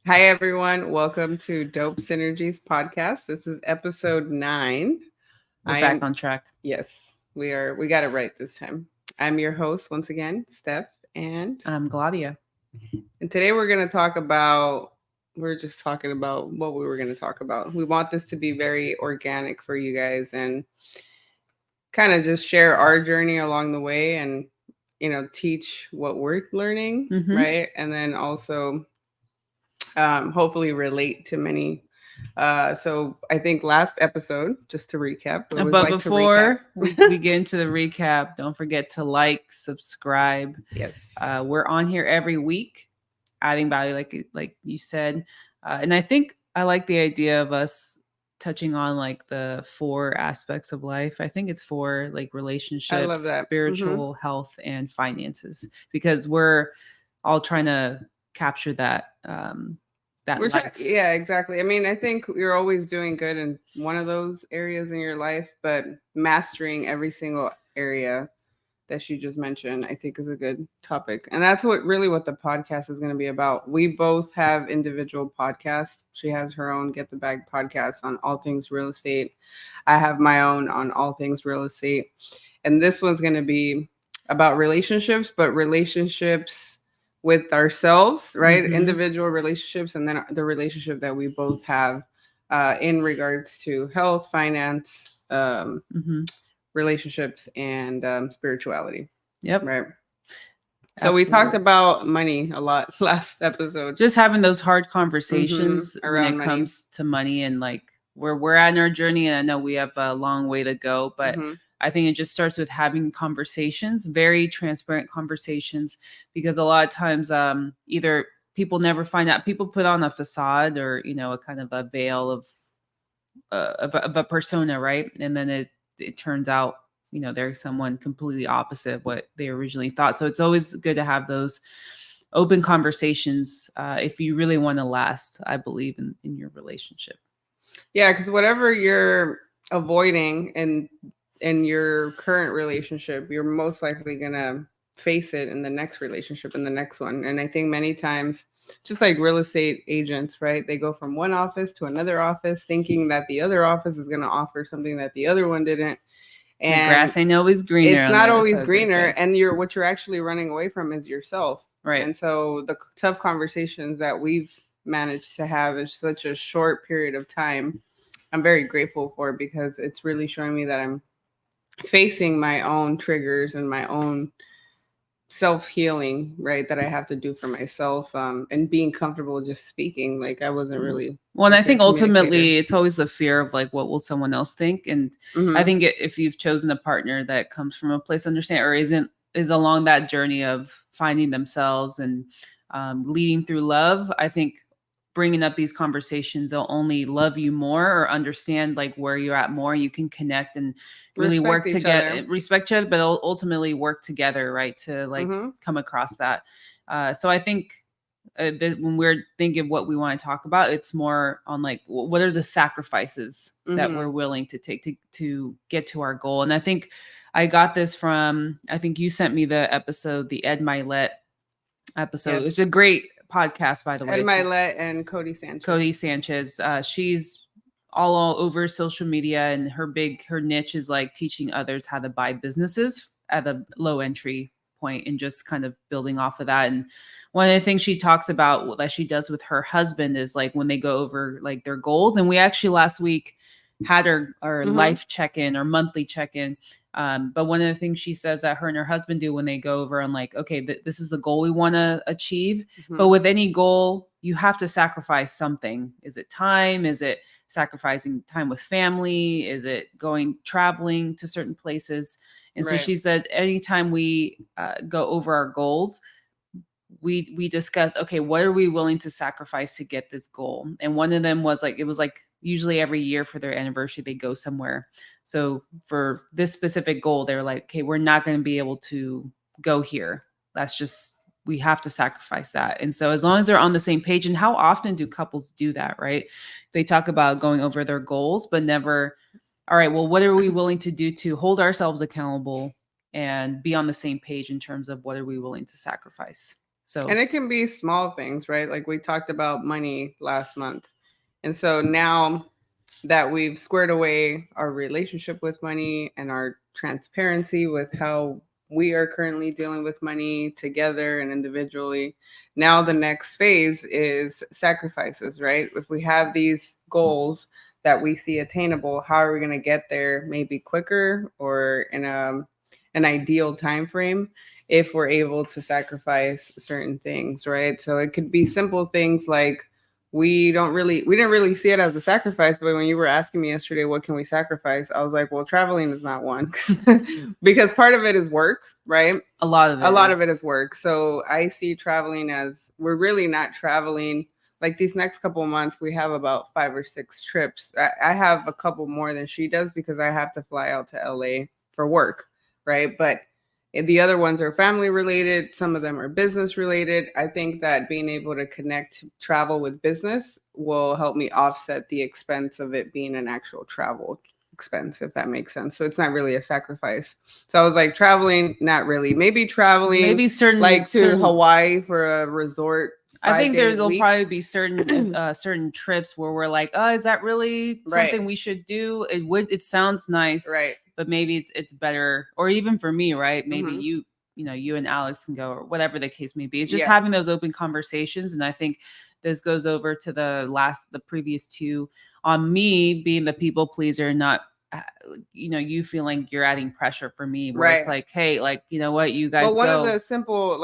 Hi, everyone. Welcome to Dope Synergies podcast. This is episode 9. We're back on track. Yes, we are. We got it right this time. I'm your host once again, Steph, I'm Gladia. and today we're going to talk about, we're just talking about what we were going to talk about. We want this to be very organic for you guys and kind of just share our journey along the way and, teach what we're learning, right? And then also hopefully relate to many. So I think last episode, just to recap, But before we get into the recap, don't forget to like, subscribe. Yes. We're on here every week, adding value, like you said. And I think I like the idea of us touching on like the 4 aspects of life. I think it's 4, like relationships, spiritual health, and finances, because we're all trying to capture that life. Yeah, exactly. I mean, I think you're always doing good in one of those areas in your life, but mastering every single area that she just mentioned, I think is a good topic. And that's what the podcast is going to be about. We both have individual podcasts. She has her own Get the Bag podcast on all things real estate. I have my own on all things real estate. And this one's going to be about relationships, but relationships with ourselves, right? Individual relationships, and then the relationship that we both have in regards to health, finance, relationships, and spirituality. Yep. Right. So we talked about money a lot last episode. Just having those hard conversations around when it comes to money and like where we're at in our journey. And I know we have a long way to go, but I think it just starts with having conversations, very transparent conversations, because a lot of times either people never find out, people put on a facade or, a kind of a veil of a persona, right? And then it turns out, there's someone completely opposite of what they originally thought. So it's always good to have those open conversations if you really want to last, I believe, in your relationship. Yeah, because whatever you're avoiding in your current relationship, you're most likely gonna face it in the next relationship, in the next one. And I think many times, just like real estate agents, right? They go from one office to another office thinking that the other office is gonna offer something that the other one didn't. And the grass ain't always greener. It's not always greener, and what you're actually running away from is yourself. Right. And so the tough conversations that we've managed to have in such a short period of time, I'm very grateful for, because it's really showing me that I'm facing my own triggers and my own self-healing, right, that I have to do for myself, and being comfortable just speaking. Like I wasn't really well, and I think ultimately it's always the fear of like, what will someone else think? And I think if you've chosen a partner that comes from a place of understanding or is along that journey of finding themselves and leading through love, I think bringing up these conversations, they'll only love you more or understand like where you're at more. You can connect and really work together, respect each other, but ultimately work together, right, to like come across that. So I think when we're thinking of what we want to talk about, it's more on like, what are the sacrifices that we're willing to take to get to our goal. And I think I got this from, I think you sent me the episode, the Ed Milet episode. Yes. It's a great podcast, by the way. Ed Milet and Cody Sanchez. She's all over social media, and her niche is like teaching others how to buy businesses at a low entry point and just kind of building off of that. And one of the things she talks about that she does with her husband is like when they go over like their goals. And we actually last week had our life check-in or monthly check-in. But one of the things she says that her and her husband do when they go over and like, okay, this is the goal we want to achieve. But with any goal, you have to sacrifice something. Is it time? Is it sacrificing time with family? Is it traveling to certain places? And so she said, anytime we go over our goals, we discuss, okay, what are we willing to sacrifice to get this goal? And one of them was like, it was like usually every year for their anniversary, they go somewhere. So for this specific goal, they're like, okay, we're not going to be able to go here. That's just, we have to sacrifice that. And so as long as they're on the same page, and how often do couples do that, right? They talk about going over their goals, but never, all right, well, what are we willing to do to hold ourselves accountable and be on the same page in terms of what are we willing to sacrifice? So, And it can be small things, right? Like we talked about money last month. And so now that we've squared away our relationship with money and our transparency with how we are currently dealing with money together and individually, now the next phase is sacrifices, right? If we have these goals that we see attainable, how are we going to get there maybe quicker or in an ideal time frame if we're able to sacrifice certain things, right? So it could be simple things like we didn't really see it as a sacrifice, but when you were asking me yesterday what can we sacrifice, I was like, well, traveling is not one because part of it is work, right? a lot of A it lot is, of it is work. So I see traveling as we're really not traveling. Like these next couple of months, we have about 5 or 6 trips. I have a couple more than she does because I have to fly out to LA for work, right? But the other ones are family related. Some of them are business related. I think that being able to connect travel with business will help me offset the expense of it being an actual travel expense, if that makes sense. So it's not really a sacrifice. So I was like, traveling, not really. Maybe traveling maybe like to certain. Hawaii for a resort I think 5 day there'll week. probably be certain trips where we're like, oh, is that really Right. something we should do? It sounds nice, Right. but maybe it's better, or even for me, right? Maybe Mm-hmm. you and Alex can go, or whatever the case may be. It's just Yeah. having those open conversations, and I think this goes over to the previous two on me being the people pleaser, and not you feeling you're adding pressure for me, where it's Right. like, hey, like, you know what, you But guys one of go. the simple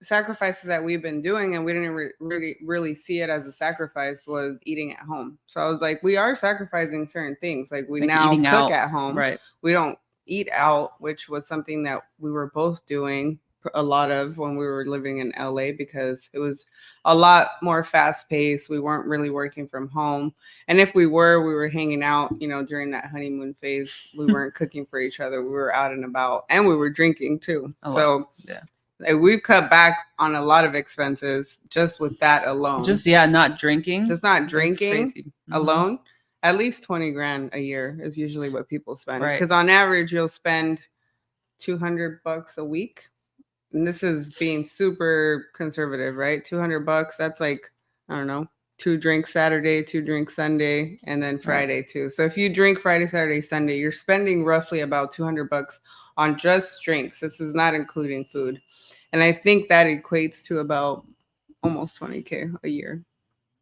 sacrifices that we've been doing and we didn't really see it as a sacrifice was eating at home. So I was like, we are sacrificing certain things. Like we Like now eating cook out, at home. right? We don't eat out, which was something that we were both doing a lot of when we were living in LA because it was a lot more fast paced. We weren't really working from home. And if we were hanging out, during that honeymoon phase. We weren't cooking for each other. We were out and about and we were drinking too. A lot. So Yeah. like, we've cut back on a lot of expenses just with that alone. Just not drinking. Just not That's drinking crazy. alone. At least 20 grand a year is usually what people spend. Right. Because on average, you'll spend $200 a week. And this is being super conservative, right? $200. That's like, I don't know, 2 drinks Saturday, 2 drinks Sunday, and then Friday too. So if you drink Friday, Saturday, Sunday, you're spending roughly about $200 on just drinks. This is not including food. And I think that equates to about almost 20K a year,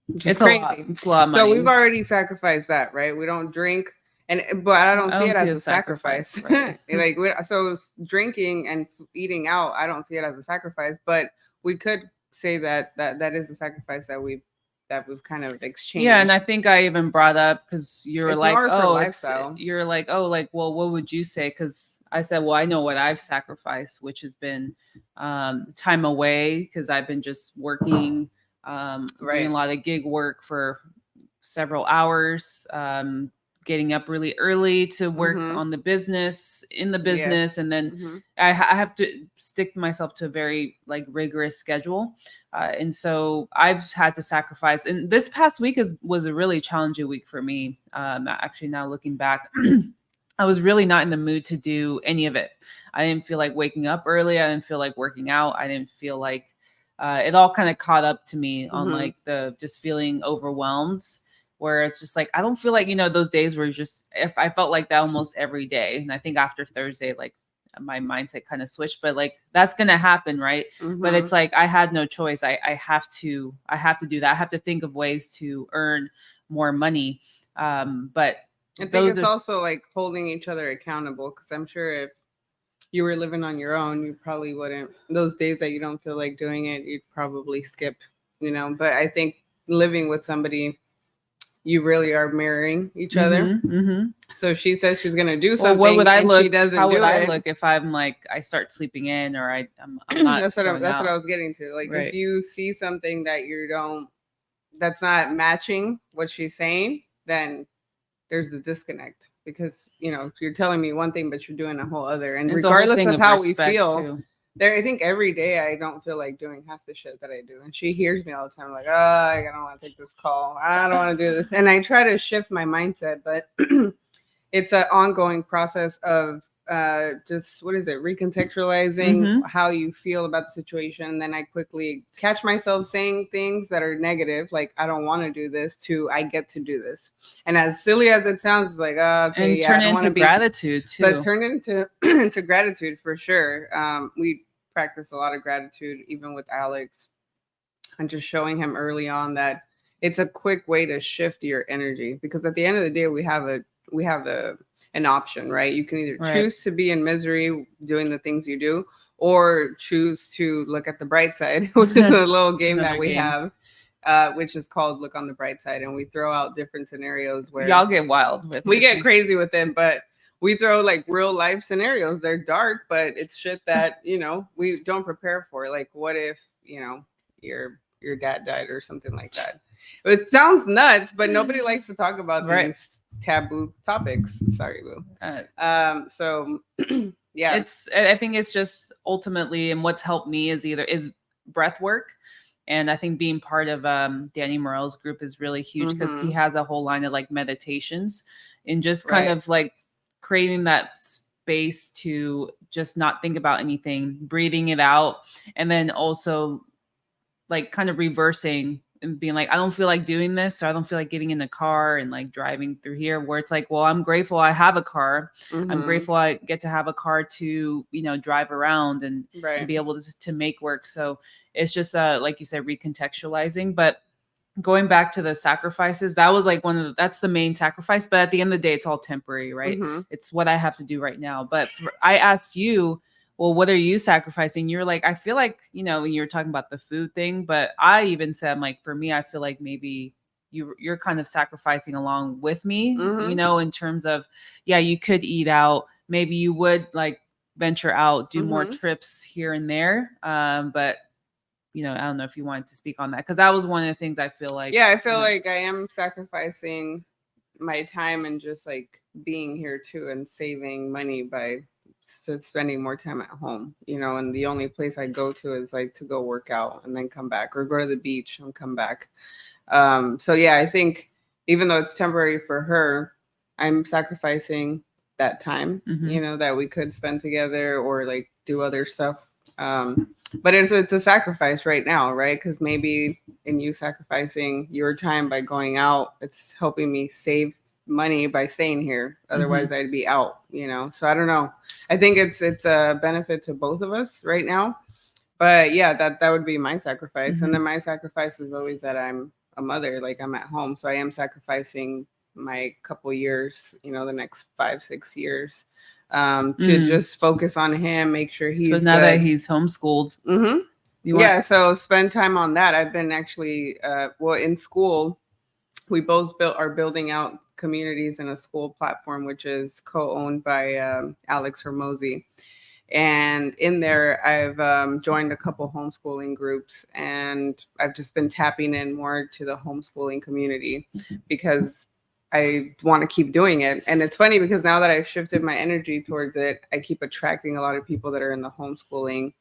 which is It's crazy. a lot. It's a lot of money. So we've already sacrificed that, right? We don't drink, but I don't see it as a sacrifice. Right. So drinking and eating out, I don't see it as a sacrifice. But we could say that is a sacrifice that we've kind of exchanged. Yeah, and I think I even brought up because you're It's like, more for oh, lifestyle. you're like, oh, like, well, what would you say? Because I said, well, I know what I've sacrificed, which has been time away because I've been just working, doing a lot of gig work for several hours, getting up really early to work on the business, in the business. Yes. And then I have to stick myself to a very like rigorous schedule. And so I've had to sacrifice. And this past week was a really challenging week for me. Actually, now looking back, I was really not in the mood to do any of it. I didn't feel like waking up early. I didn't feel like working out. I didn't feel like it all kind of caught up to me on like the just feeling overwhelmed, where it's just like, I don't feel like, those days where if I felt like that almost every day. And I think after Thursday, like my mindset kind of switched, but like, that's going to happen. Right. But it's like, I had no choice. I have to do that. I have to think of ways to earn more money. But I think it's also like holding each other accountable. Cause I'm sure if you were living on your own, you probably wouldn't, those days that you don't feel like doing it, you'd probably skip, but I think living with somebody, you really are mirroring each other. So she says she's going to do something. What would I and look? She doesn't how would do I it. look if I'm like, I start sleeping in or I'm not? That's what I was getting to. Like if you see something that that's not matching what she's saying, then there's a disconnect because you're telling me one thing but you're doing a whole other, and regardless of how we feel I think every day I don't feel like doing half the shit that I do, and she hears me all the time like, I don't want to take this call, I don't want to do this, and I try to shift my mindset, but it's an ongoing process of just what is it, recontextualizing Mm-hmm. how you feel about the situation. And then I quickly catch myself saying things that are negative, like I don't want to do this, to I get to do this. And as silly as it sounds, it's like, okay, And yeah, I turn it don't want into to be, gratitude but too. turn it into into gratitude for sure. We practice a lot of gratitude even with Alex, and just showing him early on that it's a quick way to shift your energy, because at the end of the day we have a an option, right? You can either Right. choose to be in misery doing the things you do, or choose to look at the bright side, which is a little game that Another we game. have, which is called Look on the Bright Side. And we throw out different scenarios where Y'all get wild with we this get thing. crazy with it, but we throw like real life scenarios. They're dark, but it's shit that, we don't prepare for. Like, what if, your dad died or something like that? It sounds nuts, but nobody likes to talk about Right. these taboo topics. Sorry, Boo. Uh, So yeah. I think it's just ultimately, and what's helped me is breath work. And I think being part of Danny Morell's group is really huge, because he Mm-hmm. has a whole line of like meditations, and just kind Right. of like creating that space to just not think about anything, breathing it out, and then also like kind of reversing and being like, I don't feel like doing this, or I don't feel like getting in the car and like driving through here, where it's like, well, I'm grateful I have a car. I'm Mm-hmm. grateful I get to have a car to, drive around and Right. be able to make work. So it's just like you said, recontextualizing. But going back to the sacrifices, that was like that's the main sacrifice. But at the end of the day, it's all temporary, right? Mm-hmm. It's what I have to do right now. But I asked you, well, what are you sacrificing? You're like, I feel like, when you were talking about the food thing, but I even said, like, for me, I feel like maybe you're kind of sacrificing along with me, Mm-hmm. in terms of, yeah, you could eat out. Maybe you would like venture out, do more Mm-hmm. trips here and there. But I don't know if you wanted to speak on that, because that was one of the things I feel like, Yeah, I feel like I am sacrificing my time and just like being here too, and saving money by spending more time at home, and the only place I go to is like to go work out and then come back, or go to the beach and come back. So yeah, I think even though it's temporary for her, I'm sacrificing that time, Mhm. that we could spend together or like do other stuff. But it's a sacrifice right now, right? Because maybe in you sacrificing your time by going out, it's helping me save money by staying here. Otherwise, Mhm. I'd be out, So I don't know. I think it's a benefit to both of us right now. But yeah, that would be my sacrifice. And then Mhm. my sacrifice is always that I'm a mother, like I'm at home. So I am sacrificing my couple years, the next 5-6 years, to Mm. just focus on him, make sure So he's now that good. he's homeschooled, Hmm. you want Yeah, so spend time on that. I've been actually, well, in school, we both are building out communities in a school platform, which is co-owned by Alex Hermosi. And in there, I've joined a couple homeschooling groups, and I've just been tapping in more to the homeschooling community because I want to keep doing it. And it's funny because now that I've shifted my energy towards it, I keep attracting a lot of people that are in the homeschooling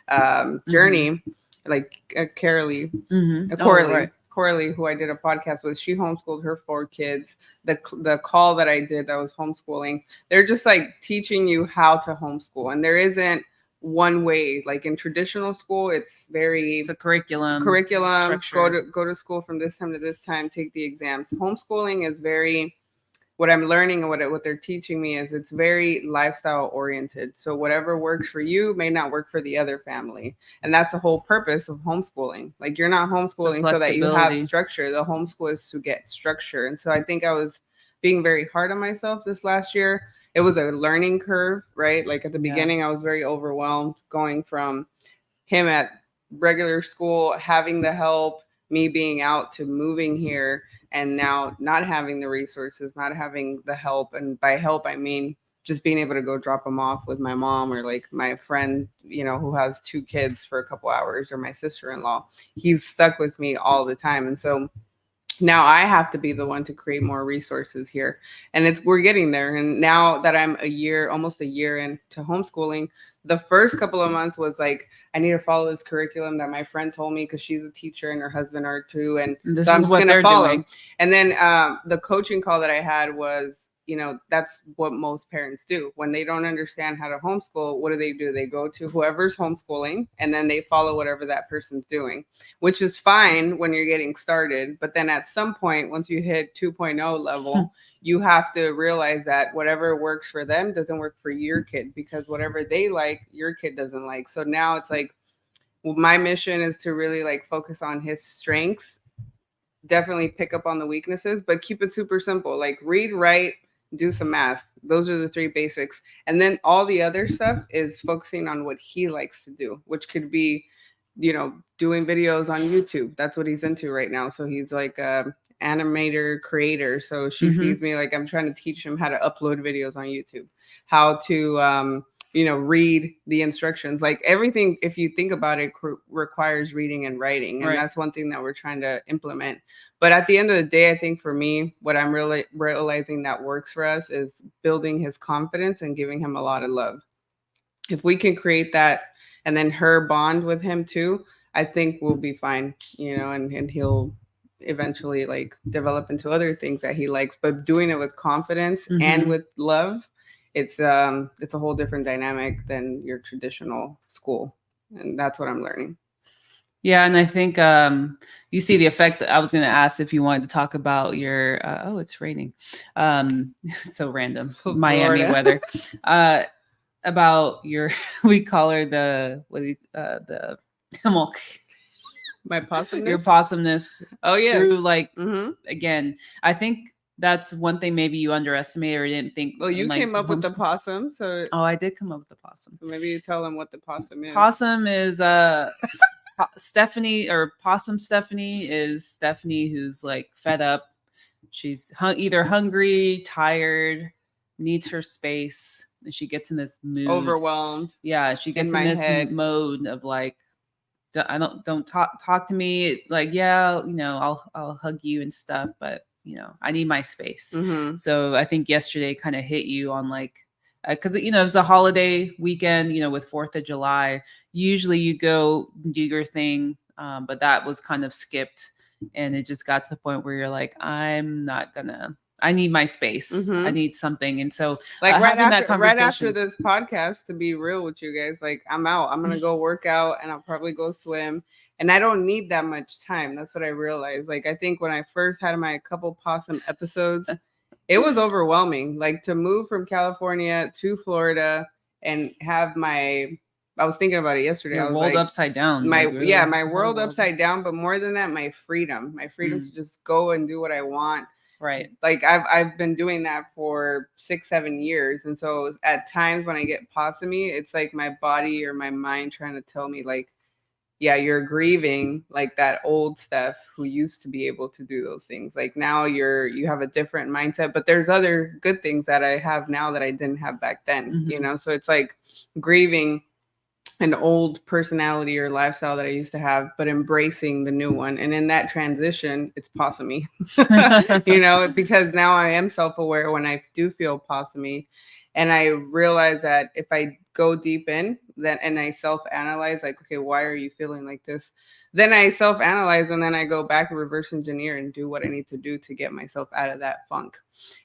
Mhm. journey, like Carolee, Mhm. Oh, Coralie. right. Coralie, who I did a podcast with, she homeschooled her 4 kids. The call that I did that was homeschooling, they're just like teaching you how to homeschool, and there isn't one way. Like in traditional school, it's It's very a curriculum curriculum. structure. Go to school from this time to this time. Take the exams. Homeschooling is very, what I'm learning and what they're teaching me is it's very lifestyle oriented. So whatever works for you may not work for the other family. And that's the whole purpose of homeschooling. Like you're not The homeschooling so that you have flexibility. structure. The homeschool is to get structure. And so I think I was being very hard on myself this last year. It was a learning curve, right? Like at the Yeah. beginning, I was very overwhelmed going from him at regular school, having the help, me being out, to moving here, and now not having the resources, not having the help. And by help, I mean just being able to go drop him off with my mom, or like my friend, who has 2 kids for a couple hours, or my sister-in-law. He's stuck with me all the time. And so now I have to be the one to create more resources here. And we're getting there. And now that I'm almost a year into homeschooling, the first couple of months was like, I need to follow this curriculum that my friend told me, because she's a teacher and her husband are too. And And so this I'm is just what going to they're follow. doing. And then the coaching call that I had was that's what most parents do. When they don't understand how to homeschool, what do? They go to whoever's homeschooling and then they follow whatever that person's doing, which is fine when you're getting started. But then at some point, once you hit 2.0 level, you have to realize that whatever works for them doesn't work for your kid, because whatever they like, your kid doesn't like. So now it's like, my mission is to really like focus on his strengths, definitely pick up on the weaknesses, but keep it super simple. Like read, write, do some math. Those are the three basics. And then all the other stuff is focusing on what he likes to do, which could be, doing videos on YouTube. That's what he's into right now. So he's like a animator creator. So she sees me like I'm trying to teach him how to upload videos on YouTube, how to read the instructions. Like everything, if you think about it, requires reading and writing. And that's one thing that we're trying to implement. But at the end of the day, I think for me, what I'm really realizing that works for us is building his confidence and giving him a lot of love. If we can create that and then her bond with him too, I think we'll be fine, and he'll eventually like develop into other things that he likes, but doing it with confidence and with love, it's a whole different dynamic than your traditional school. And that's what I'm learning. Yeah, and I think you see the effects. I was going to ask if you wanted to talk about your. Oh, it's raining. It's so random. Miami weather. About your. We call her the the. My possumness. Your possumness. Oh yeah. Through like again, I think that's one thing maybe you underestimated or didn't think. Well, you came up with the possum, so. Oh, I did come up with the possum. So maybe you tell them what the possum is. Possum is Stephanie, or Possum Stephanie is Stephanie who's like fed up. She's either hungry, tired, needs her space, and she gets in this mood. Overwhelmed. Yeah, she gets in this mode of like, don't talk to me. Like, yeah, I'll hug you and stuff, but I need my space. So I think yesterday kind of hit you on like, because it was a holiday weekend, with 4th of July. Usually you go do your thing, but that was kind of skipped, and it just got to the point where you're like, I need my space. I need something. And so like right after this podcast, to be real with you guys, like I'm out. I'm gonna go work out and I'll probably go swim. And I don't need that much time. That's what I realized. Like I think when I first had my couple possum episodes, it was overwhelming. Like to move from California to Florida and have I was thinking about it yesterday. Your I was world like, upside down. My world upside down. But more than that, my freedom to just go and do what I want. Right. Like I've been doing that for 6-7 years. And so at times when I get possumy, it's like my body or my mind trying to tell me like, yeah, you're grieving like that old Steph who used to be able to do those things. Like now you have a different mindset, but there's other good things that I have now that I didn't have back then, So it's like grieving an old personality or lifestyle that I used to have, but embracing the new one. And in that transition, it's possumy, because now I am self-aware when I do feel possumy. And I realize that if I go deep in that and I self-analyze, like, okay, why are you feeling like this? Then I self-analyze and then I go back and reverse engineer and do what I need to do to get myself out of that funk.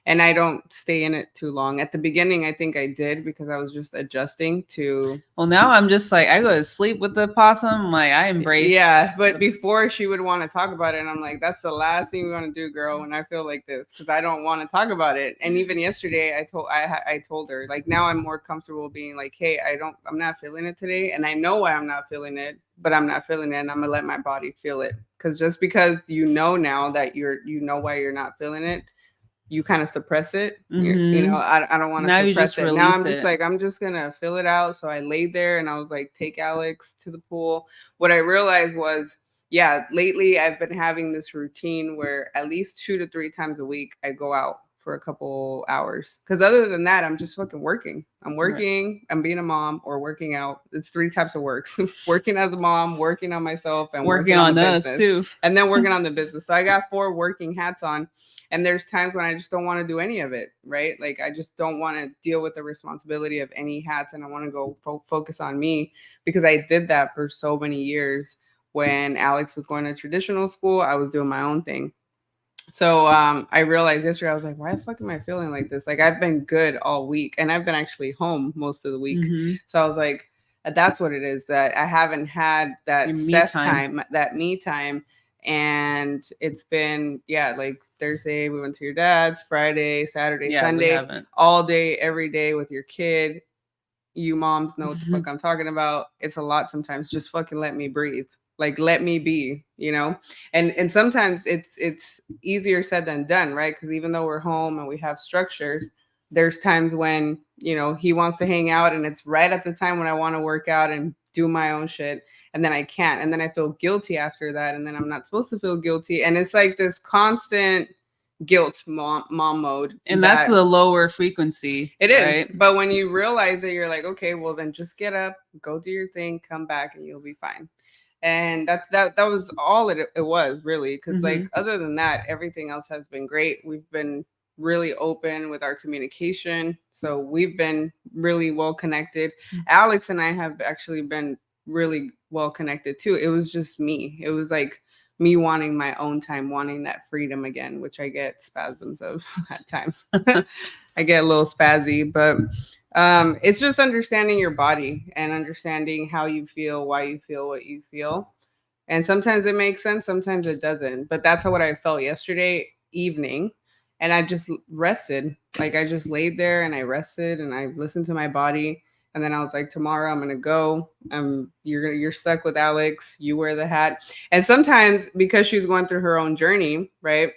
And I don't stay in it too long. At the beginning, I think I did because I was just adjusting to. Well, now I'm just like, I go to sleep with the possum. Like I embrace. Yeah, but before she would want to talk about it. And I'm like, that's the last thing we want to do, girl, when I feel like this, because I don't want to talk about it. And even yesterday, I told her, like, now I'm more comfortable being like, hey, I'm not feeling it today. And I know why I'm not feeling it, but I'm not feeling it. And I'm going to let my body feel it. Because just because now that why you're not feeling it, you kind of suppress it. I don't want to suppress it. Now I'm just like, I'm just going to fill it out. So I laid there and I was like, take Alex to the pool. What I realized was, lately I've been having this routine where at least 2 to 3 times a week, I go out for a couple hours. Because other than that, I'm just fucking working. I'm working, right. I'm being a mom, or working out. It's 3 types of works. Working as a mom, working on myself, and working on the business. Too. And then working on the business. So I got 4 working hats on. And there's times when I just don't want to do any of it, right? Like I just don't want to deal with the responsibility of any hats, and I want to go focus on me, because I did that for so many years. When Alex was going to traditional school, I was doing my own thing. So I realized yesterday, I was like, why the fuck am I feeling like this? Like I've been good all week and I've been actually home most of the week. Mm-hmm. So I was like, that's what it is, that I haven't had Your that me Steph time. time, that me time. And it's been, yeah, like Thursday, we went to your dad's, Friday, Saturday, Yeah, we Sunday, haven't. all day, every day with your kid. You moms know what the fuck I'm talking about. It's a lot sometimes. Just fucking let me breathe. Like let me be, you know? And sometimes it's easier said than done, right? Because even though we're home and we have structures, there's times when, you know, he wants to hang out and it's right at the time when I want to work out and do my own shit, and then I can't. And then I feel guilty after that, and then I'm not supposed to feel guilty. And it's like this constant guilt mom mode. And that's That the lower frequency, it is. right? But when you realize it, you're like, okay, well then just get up, go do your thing, come back, and you'll be fine. And that was all it was really, because Mm-hmm. like other than that, everything else has been great. We've been really open with our communication, so we've been really well connected. Alex and I have actually been really well connected too. It was just me. It was like me wanting my own time, wanting that freedom again, which I get spasms of at times. I get a little spazzy, but it's just understanding your body and understanding how you feel, why you feel what you feel. And sometimes it makes sense, sometimes it doesn't. But that's what I felt yesterday evening. And I just rested. Like I just laid there and I rested and I listened to my body. And then I was like, tomorrow I'm gonna go. You're stuck with Alex. You wear the hat. And sometimes because she's going through her own journey, right?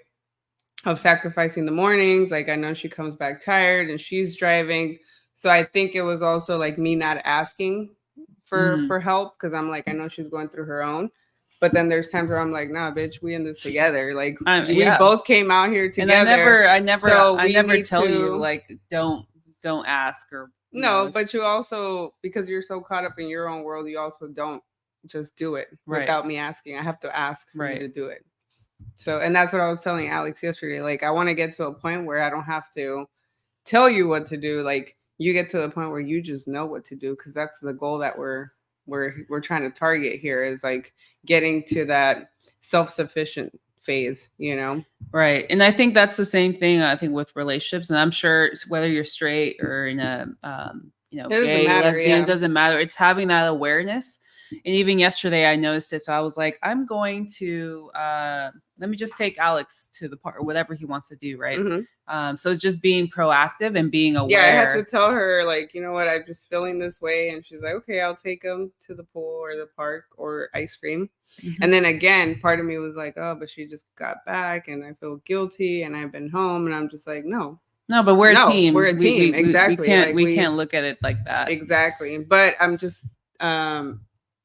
Of sacrificing the mornings. Like I know she comes back tired and she's driving. So I think it was also like me not asking Mm-hmm. for help, because I'm like, I know she's going through her own. But then there's times where I'm like, nah, bitch, we in this together. Like we Yeah. both came out here And I together. So I we never need tell you to. like don't ask, or No, it's but you just also, because you're so caught up in your own world, you also don't just do it right, without me asking. I have to ask for you right. to do it. So, and that's what I was telling Alex yesterday. Like, I want to get to a point where I don't have to tell you what to do. Like, you get to the point where you just know what to do, because that's the goal that we're trying to target here, is like getting to that self-sufficient phase, you know. Right. And I think that's the same thing, I think, with relationships. And I'm sure whether you're straight or in a, It doesn't gay, matter, lesbian, it yeah. doesn't matter. It's having that awareness. And even yesterday, I noticed it. So I was like, I'm going to, let me just take Alex to the park or whatever he wants to do. Right. Mm-hmm. So it's just being proactive and being Yeah, I had to aware. tell her, like, you know what, I'm just feeling this way. And she's like, okay, I'll take him to the pool or the park or ice cream. Mm-hmm. And then again, part of me was like, oh, but she just got back and I feel guilty and I've been home. And I'm just like, no, No, but we're a no, we're team. a team. We Exactly. can't Like we can't look at it like that. exactly. But um,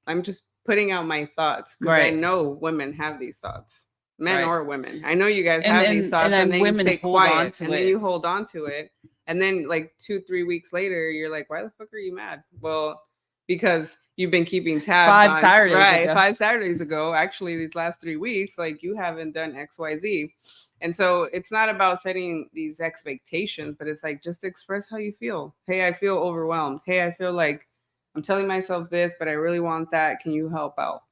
I'm just putting out my thoughts, because I Right. know women have these thoughts, men Right. or women. I know you guys And have these thoughts, and then then you women stay hold on quiet, to and then it. you hold on to it, and then like 2-3 weeks later, you're like, why the fuck are you mad? Well, because you've been keeping tabs Five on, Saturdays right, ago. 5 Saturdays ago. Actually, these last 3 weeks, like you haven't done XYZ. And so it's not about setting these expectations, but it's like just express how you feel. Hey, I feel overwhelmed. Hey, I feel like I'm telling myself this, but I really want that. Can you help out?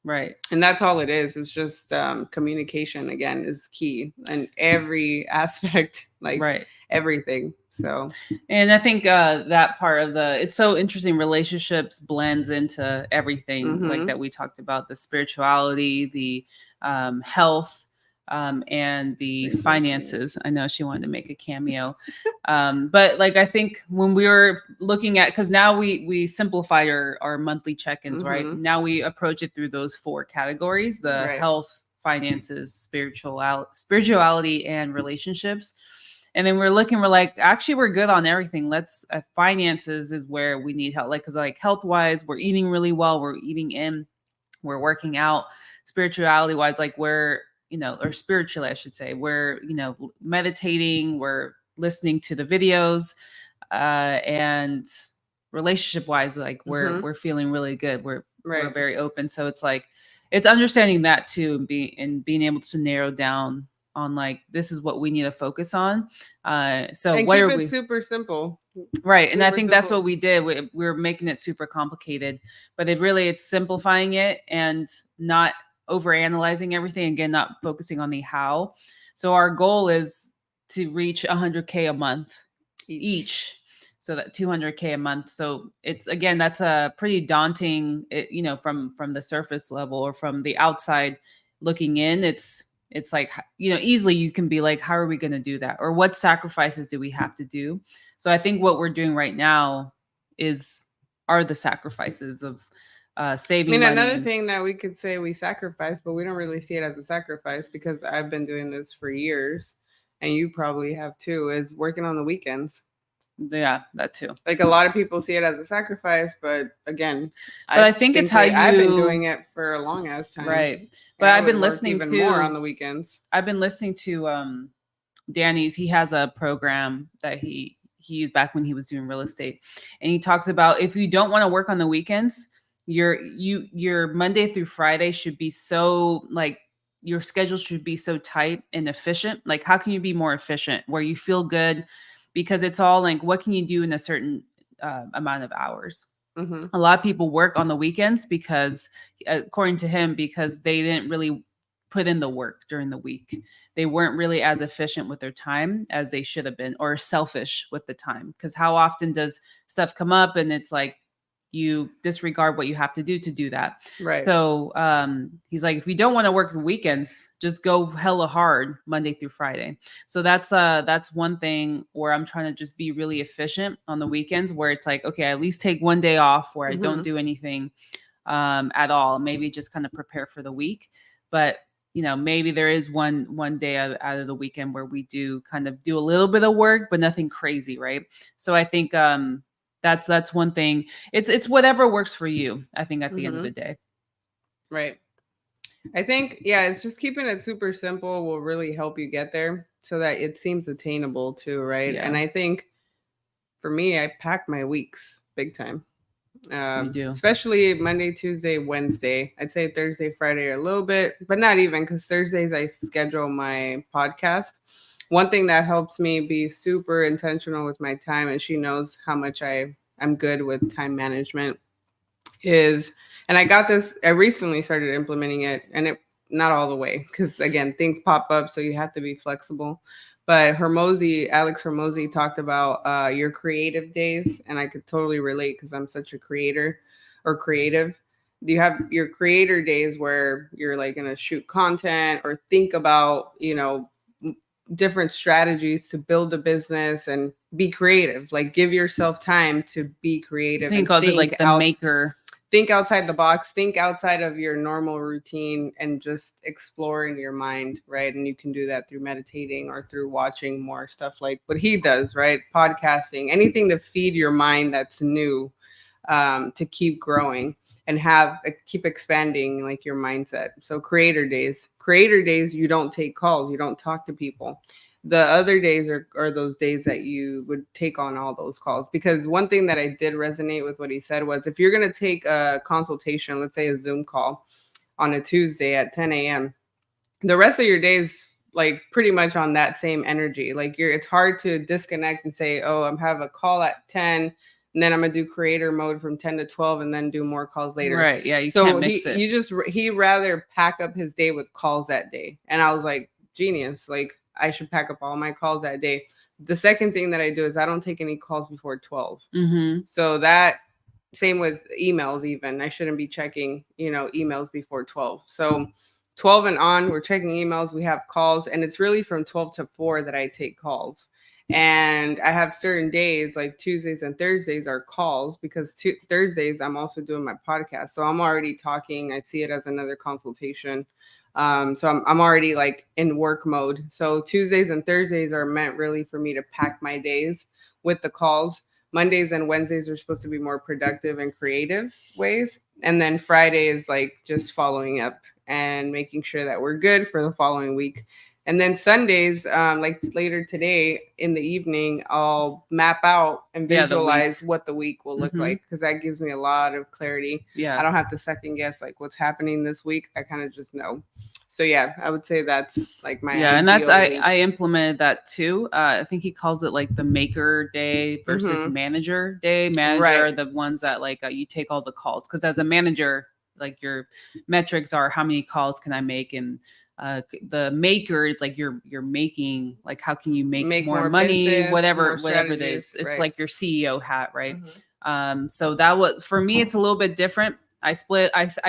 Right. And that's all it is. It's just communication, again, is key in every aspect, like Right. everything. So, And I think that part of it's so interesting. Relationships blends into everything, like mm-hmm. that we talked about, the spirituality, the health, and the finances. I know she wanted to make a cameo. But like, I think when we were looking at, because now we simplified our monthly check-ins, right? Mm-hmm. Now we approach it through those 4 categories: the Right. health, finances, spirituality, and relationships. And then we're like, actually, we're good on everything. Let's finances is where we need help. Like, cause like health wise, we're eating really well. We're eating in, we're working out. Spirituality wise, like we're, or spiritually, I should say, we're, meditating, we're listening to the videos, and relationship wise, like Mm-hmm. we're feeling really good. We're Right. very open. So it's like, it's understanding that too, and being able to narrow down on like, this is what we need to focus on. So And what keep are it we? super simple. Right. And I Super think that's simple. what we did. We're making it super complicated, but it's simplifying it and not over analyzing everything. Again, not focusing on the how. So our goal is to reach 100K a month Each. each. So that 200K a month. So it's, again, that's a pretty daunting, from the surface level or from the outside looking in. It's like, easily you can be like, how are we going to do that? Or what sacrifices do we have to do? So I think what we're doing right now are the sacrifices of I saving mean, money. another And thing that we could say we sacrifice, but we don't really see it as a sacrifice because I've been doing this for years, and you probably have too, is working on the weekends. yeah, that too. Like a lot of people see it as a sacrifice, but again, But I I think it's think how that I've been you, doing it for a long ass time, right. and But I would work even more on the weekends. I've been listening to Danny's. He has a program that he used back when he was doing real estate, and he talks about, if you don't want to work on the weekends, your Monday through Friday should be so, like, your schedule should be so tight and efficient. Like, how can you be more efficient where you feel good? Because it's all like, what can you do in a certain amount of hours? Mm-hmm. A lot of people work on the weekends because, according to him, because they didn't really put in the work during the week. They weren't really as efficient with their time as they should have been, or selfish with the time. Because how often does stuff come up and it's like you disregard what you have to do that? Right. So he's like, if you don't want to work the weekends, just go hella hard Monday through Friday. So that's one thing where I'm trying to just be really efficient on the weekends, where it's like, okay, at least take one day off where I don't Mm-hmm. do anything at all. Maybe just kind of prepare for the week. But maybe there is one day out of the weekend where we do kind of do a little bit of work, but nothing crazy, right? So I think that's one thing. It's whatever works for you, I think, at the end of Mm-hmm. the day. Right. I think, yeah, it's just keeping it super simple will really help you get there so that it seems attainable too, right? Yeah, And I think for me, I pack my weeks big time. you do. Especially Monday, Tuesday, Wednesday. I'd say Thursday, Friday a little bit, but not even, because Thursdays I schedule my podcast. One thing that helps me be super intentional with my time, and she knows how much I'm good with time management, is, and I got this, I recently started implementing it, and it, not all the way, because again, things pop up, so you have to be flexible. But Alex Hermosi talked about your creative days, and I could totally relate because I'm such a creator or creative. You have your creator days where you're like going to shoot content or think about, different strategies to build a business and be creative. Like give yourself time to be I creative think he and calls it like the maker. think outside the box, think outside of your normal routine, and just explore in your mind, right? And you can do that through meditating or through watching more stuff like what he does, right? Podcasting, anything to feed your mind that's new, to keep growing and keep expanding like your mindset. So creator days, you don't take calls, you don't talk to people. The other days are those days that you would take on all those calls. Because one thing that I did resonate with what he said was, if you're going to take a consultation, let's say a Zoom call on a Tuesday at 10 a.m., the rest of your days like pretty much on that same energy. Like it's hard to disconnect and say, oh, I'm have a call at 10 and then I'm gonna do creator mode from 10 to 12 and then do more calls later. Right. Yeah, you So can't mix it. he rather pack up his day with calls that day. And I was like, genius. Like I should pack up all my calls that day. The second thing that I do is I don't take any calls before 12. Mm-hmm. So that, same with emails, even I shouldn't be checking, emails before 12. So 12 and on, we're checking emails, we have calls, and it's really from 12 to 4 that I take calls. And I have certain days like Tuesdays and Thursdays are calls, because Thursdays I'm also doing my podcast. So I'm already talking. I see it as another consultation. So I'm already like in work mode. So Tuesdays and Thursdays are meant really for me to pack my days with the calls. Mondays and Wednesdays are supposed to be more productive and creative ways. And then Friday is like just following up and making sure that we're good for the following week. And then Sundays, like later today in the evening, I'll map out and visualize what the week will look like, because that gives me a lot of clarity. Yeah. I don't have to second guess like what's happening this week. I kind of just know. So yeah, I would say that's like my and that's week. I implemented that too. I think he calls it like the maker day versus manager day. Manager are the ones that like you take all the calls, because as a manager, like your metrics are how many calls can I make, and The maker, it's like you're making, like, how can you make Make more more money, business, whatever more whatever it strategies, is. It's right? like your CEO hat, right? Mhm. So that was, for me, it's a little bit different. I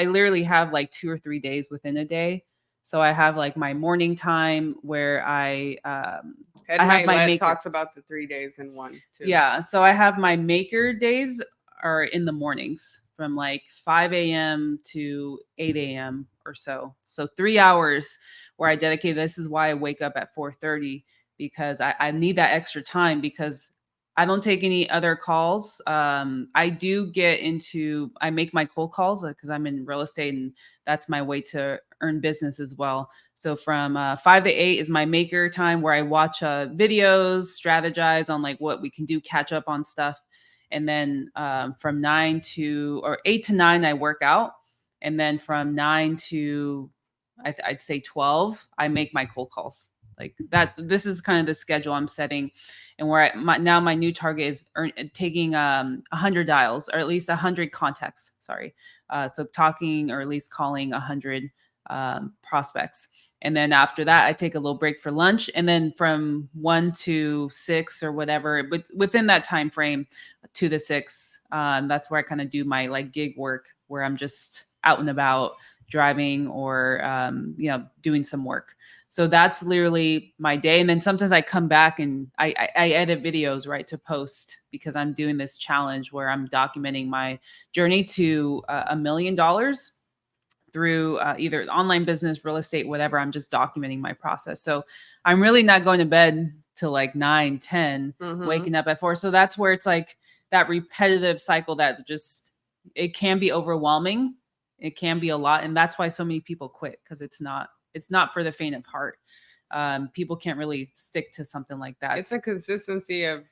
literally have like 2 or 3 days within a day. So I have like my morning time where Ed I have my Milet maker. talks about the 3 days in one too. Yeah. So I have my maker days are in the mornings from like 5 a.m. to 8 a.m. or so. So 3 hours where I dedicate. This is why I wake up at 4:30, because I need that extra time, because I don't take any other calls. I make my cold calls because I'm in real estate, and that's my way to earn business as well. So from 5 to 8 is my maker time, where I watch videos, strategize on like what we can do, catch up on stuff. And then from 8 to 9, I work out. And then from 9 to I'd say 12, I make my cold calls. Like that. This is kind of the schedule I'm setting, and where now my new target is taking 100 dials, or at least 100 contacts. Sorry, so talking, or at least calling 100 prospects. And then after that, I take a little break for lunch. And then from 1 to 6 or whatever, but within that time frame, 2 to 6, that's where I kind of do my like gig work, where I'm just out and about driving, or doing some work. So that's literally my day. And then sometimes I come back and I edit videos, right, to post, because I'm doing this challenge where I'm documenting my journey to $1 million through either online business, real estate, whatever. I'm just documenting my process. So I'm really not going to bed till like 9, 10, Mhm. waking up at 4. So that's where it's like that repetitive cycle that just, it can be overwhelming. It can be a lot. And that's why so many people quit, because it's not for the faint of heart. People can't really stick to something like that. It's a consistency of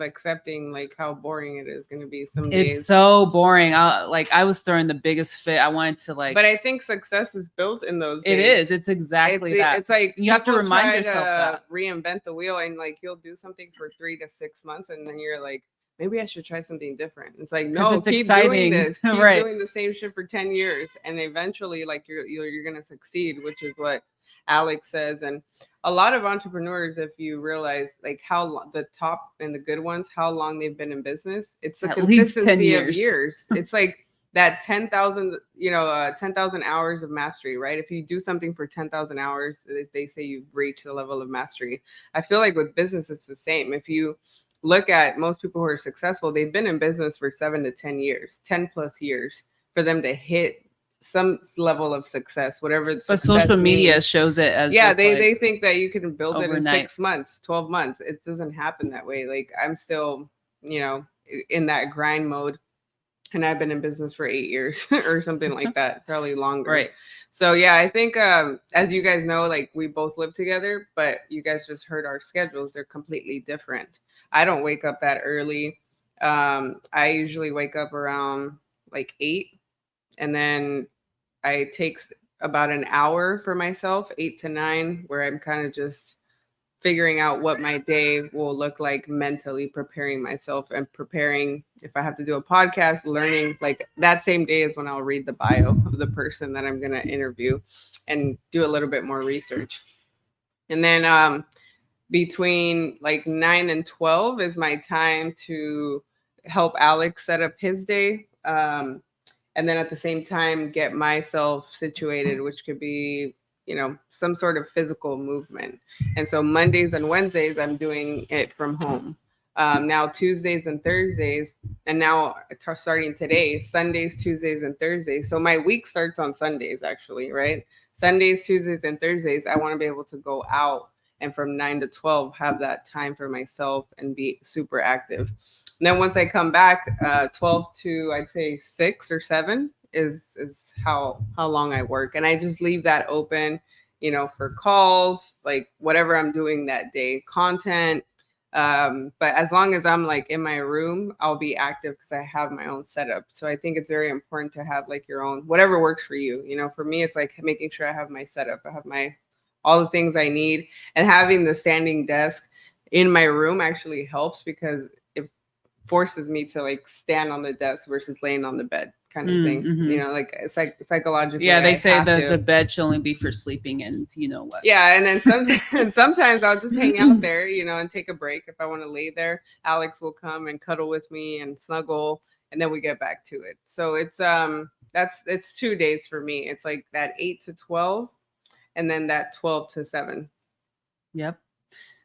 accepting like how boring it is going to be some It's days. so boring. I was throwing the biggest fit. I wanted to like. But I think success is built in those It days. is. It's exactly that. It's like You have to people remind try yourself to that. reinvent the wheel, and like you'll do something for 3 to 6 months and then you're like, maybe I should try something different. It's like, Because no, it's keep doing exciting. this, keep Right. doing the same shit for 10 years and eventually like you're going to succeed, which is what Alex says. And a lot of entrepreneurs, if you realize like the top and the good ones, how long they've been in business, it's the At least 10 consistency of years. years. It's like that 10,000, 10,000 hours of mastery, right? If you do something for 10,000 hours, they say you've reached the level of mastery. I feel like with business, it's the same. If you look at most people who are successful, they've been in business for 7 to 10 years, 10 plus years for them to hit some level of success, whatever the But success social media means. shows it as Yeah, just they like they think that you can build it in overnight. 6 months, 12 months. It doesn't happen that way. Like I'm still, in that grind mode, and I've been in business for 8 years or something like that, probably longer. Right. So yeah, I think as you guys know, like we both live together, but you guys just heard our schedules. They're completely different. I don't wake up that early. I usually wake up around like 8, and then I take about an hour for myself, 8 to 9, where I'm kind of just figuring out what my day will look like mentally, preparing myself and preparing if I have to do a podcast, learning like that same day is when I'll read the bio of the person that I'm going to interview and do a little bit more research. And then between like 9 and 12 is my time to help Alex set up his day. And then at the same time, get myself situated, which could be, some sort of physical movement. And so Mondays and Wednesdays, I'm doing it from home. Now Tuesdays and Thursdays, and now starting today, Sundays, Tuesdays, and Thursdays. So my week starts on Sundays, actually, right? Sundays, Tuesdays, and Thursdays, I want to be able to go out and from 9 to 12 have that time for myself and be super active. And then once I come back, 12 to I'd say 6 or 7 is how long I work, and I just leave that open, for calls, like whatever I'm doing that day, content. But as long as I'm like in my room, I'll be active because I have my own setup. So I think it's very important to have like your own whatever works for you. For me, it's like making sure I have my setup, I have my all the things I need, and having the standing desk in my room actually helps because forces me to like stand on the desk versus laying on the bed kind of thing. Mm-hmm. Like psychologically, Yeah, they I say have the to. bed should only be for sleeping, and you know what. Yeah, and then sometimes I'll just hang out there, and take a break. If I want to lay there, Alex will come and cuddle with me and snuggle, and then we get back to it. So it's 2 days for me. It's like that 8 to 12, and then that 12 to 7. Yep.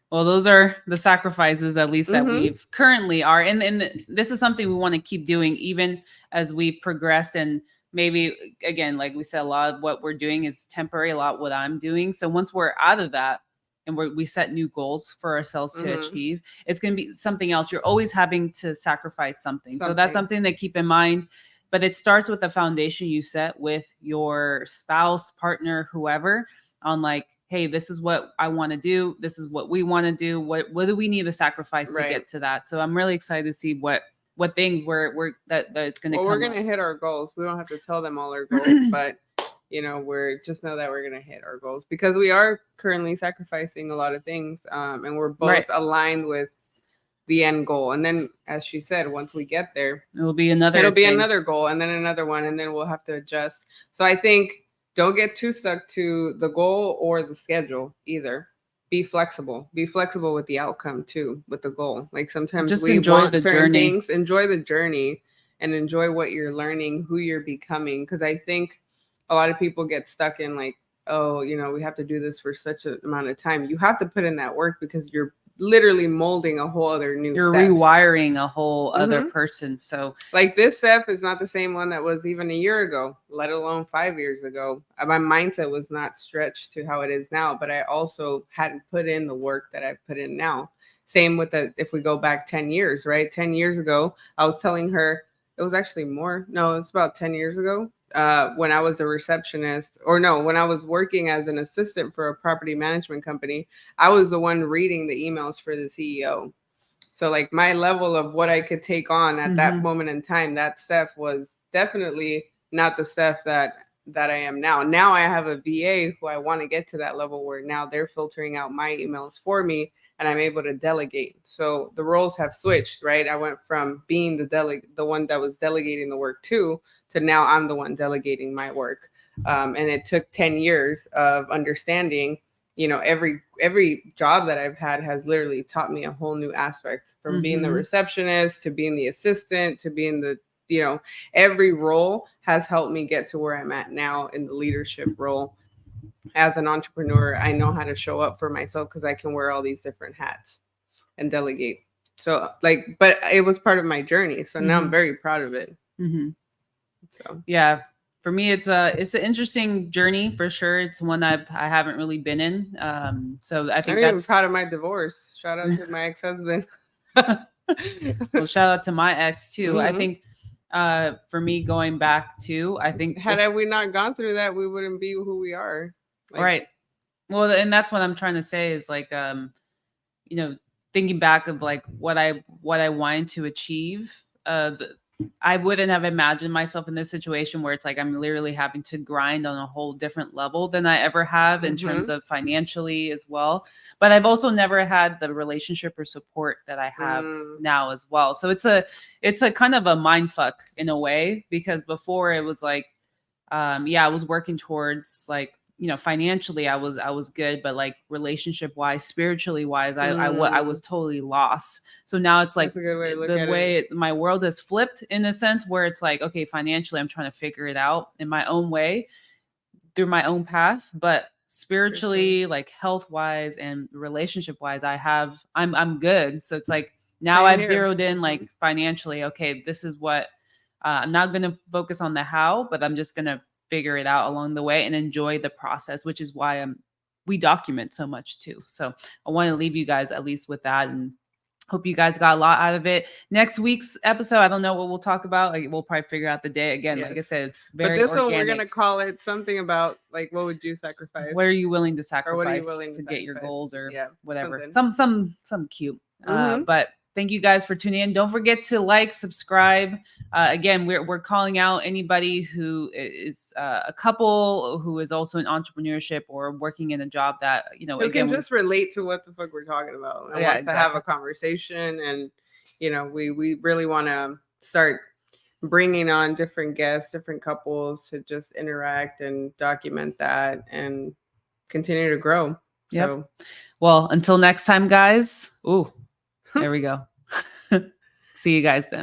Well, those are the sacrifices, at least that Mm-hmm. we've currently are, and this is something we want to keep doing, even as we progress. And maybe again, like we said, a lot of what we're doing is temporary. A lot of what I'm doing. So once we're out of that, and we set new goals for ourselves to Mm-hmm. achieve, it's going to be something else. You're always having to sacrifice something. So that's Something. something to keep in mind. But it starts with the foundation you set with your spouse, partner, whoever, on like, hey, this is what I want to do, this is what we want to do, what do we need to sacrifice to Right. get to that. So I'm really excited to see what things we're that it's going to Well, we're come up. gonna hit our goals. We don't have to tell them all our goals, but we're just know that we're gonna hit our goals because we are currently sacrificing a lot of things, and we're Right. both aligned with the end goal. And then, as she said, once we get there, It'll be another it'll be thing. another goal, and then another one, and then we'll have to adjust. So I think don't get too stuck to the goal or the schedule either. Be flexible. Be flexible with the outcome too, with the goal. Like sometimes Just we enjoy want the certain journey. things. Enjoy the journey and enjoy what you're learning, who you're becoming. Because I think a lot of people get stuck in like, oh, we have to do this for such an amount of time. You have to put in that work because you're literally molding a whole other new You're Steph. rewiring a whole other Mm-hmm. person. So Like this Steph is not the same one that was even a year ago, let alone 5 years ago. My mindset was not stretched to how it is now, but I also hadn't put in the work that I've put in now. Same with if we go back 10 years, right? 10 years ago, I was telling her, it was actually more. No, it's about 10 years ago. When I was a receptionist, or no, when I was working as an assistant for a property management company, I was the one reading the emails for the CEO. So like my level of what I could take on at that moment in time, that Steph was definitely not the Steph that I am now. Now I have a VA who I want to get to that level where now they're filtering out my emails for me and I'm able to delegate. So the roles have switched, right? I went from being the one that was delegating the work to now I'm the one delegating my work. And it took 10 years of understanding, every job that I've had has literally taught me a whole new aspect, from being the receptionist to being the assistant to being every role has helped me get to where I'm at now in the leadership role. As an entrepreneur, I know how to show up for myself because I can wear all these different hats and delegate. So but it was part of my journey. So now I'm very proud of it. So yeah, for me, it's an interesting journey for sure. It's one I haven't really been in. So I think I'm even that's proud of my divorce. Shout out to my ex-husband. well, shout out to my ex too. I Mm-hmm. think for me going back to, I think Had we not gone through that, we wouldn't be who we are. Right. Well, and that's what I'm trying to say is like you know, thinking back of like what I wanted to achieve, I wouldn't have imagined myself in this situation where it's like I'm literally having to grind on a whole different level than I ever have in terms of financially as well. But I've also never had the relationship or support that I have now as well. So it's a kind of a mind fuck in a way, because before it was like I was working towards like, financially I was good, but like relationship wise, spiritually wise, I was totally lost. So now it's like That's a good way to look the at way it. my world has flipped in a sense where it's like, okay, financially I'm trying to figure it out in my own way through my own path, but spiritually, like health wise and relationship wise, I'm good. So it's like now Same I've here. zeroed in like financially, okay, this is what I'm not going to focus on the how, but I'm just going to figure it out along the way and enjoy the process, which is why we document so much too. So I want to leave you guys at least with that, and hope you guys got a lot out of it. Next week's episode, I don't know what we'll talk about. Like, we'll probably figure out the day again. Yes. Like I said, it's very But this organic. one we're gonna call it something about like, what would you sacrifice? What are you willing to sacrifice, or what are you willing to get your goals, or whatever? Something. Some cute. But thank you guys for tuning in. Don't forget to like, subscribe. Again, we're calling out anybody who is a couple who is also in entrepreneurship or working in a job that, who again, can just relate to what the fuck we're talking about and wants to have a conversation. And we really want to start bringing on different guests, different couples to just interact and document that and continue to grow. Yep. So, well, until next time, guys. Ooh, there we go. See you guys then.